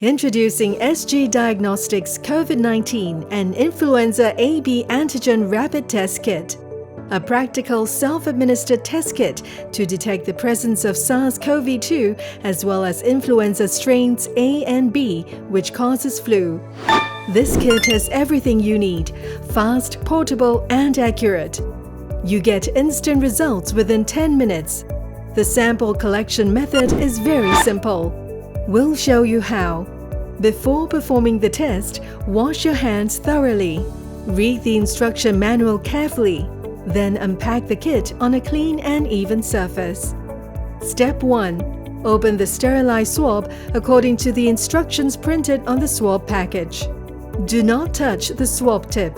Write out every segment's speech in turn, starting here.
Introducing SG Diagnostics Covid-19 and Influenza A+B Antigen Rapid Test Kit, a practical self-administered test kit to detect the presence of SARS-CoV-2 as well as influenza strains A and B, which causes flu. This kit has everything you need: fast, portable, and accurate. You get instant results within 10 minutes. The sample collection method is very simple. We'll show you how. Before performing the test, wash your hands thoroughly. Read the instruction manual carefully. Then unpack the kit on a clean and even surface. Step 1. Open the sterilized swab according to the instructions printed on the swab package. Do not touch the swab tip.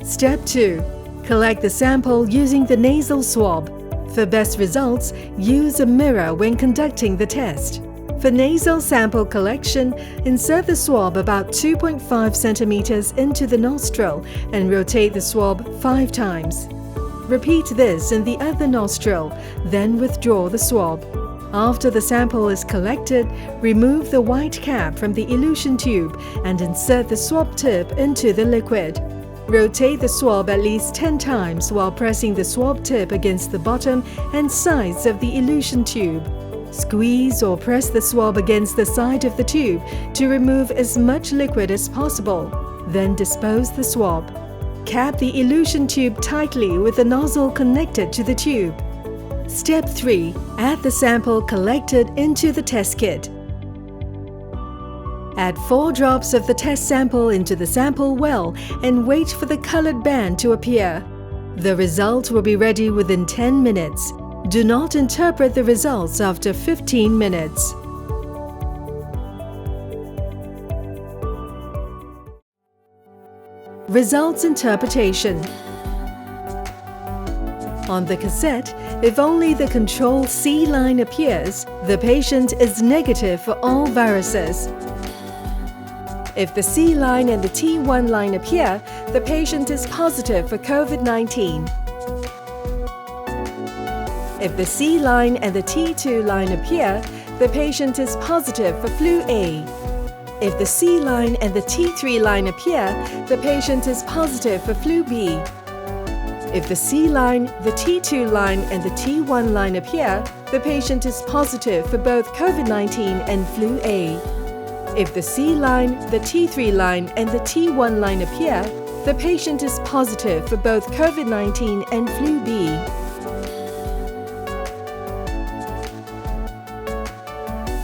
Step 2. Collect the sample using the nasal swab. For best results, use a mirror when conducting the test. For nasal sample collection, insert the swab about 2.5 centimeters into the nostril and rotate the swab 5 times. Repeat this in the other nostril, then withdraw the swab. After the sample is collected, remove the white cap from the elution tube and insert the swab tip into the liquid. Rotate the swab at least 10 times while pressing the swab tip against the bottom and sides of the elution tube. Squeeze or press the swab against the side of the tube to remove as much liquid as possible. Then dispose the swab. Cap the elution tube tightly with the nozzle connected to the tube. Step 3. Add the sample collected into the test kit. Add 4 drops of the test sample into the sample well and wait for the colored band to appear. The result will be ready within 10 minutes. Do not interpret the results after 15 minutes. Results interpretation. On the cassette, if only the control C line appears, the patient is negative for all viruses. If the C line and the T1 line appear, the patient is positive for COVID-19. If the C line and the T2 line appear, the patient is positive for flu A. If the C line and the T3 line appear, the patient is positive for flu B. If the C line, the T2 line and the T1 line appear, the patient is positive for both COVID-19 and flu A. If the C line, the T3 line and the T1 line appear, the patient is positive for both COVID-19 and flu B.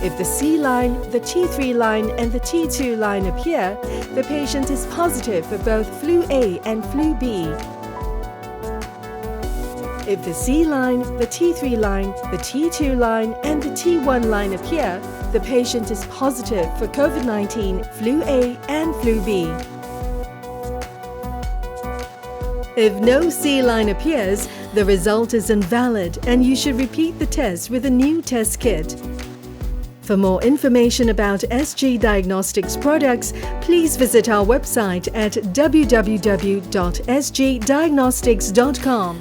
If the C line, the T3 line and the T2 line appear, the patient is positive for both flu A and flu B. If the C line, the T3 line, the T2 line and the T1 line appear, the patient is positive for COVID-19, flu A and flu B. If no C line appears, the result is invalid and you should repeat the test with a new test kit. For more information about SG Diagnostics products, please visit our website at www.sgdiagnostics.com.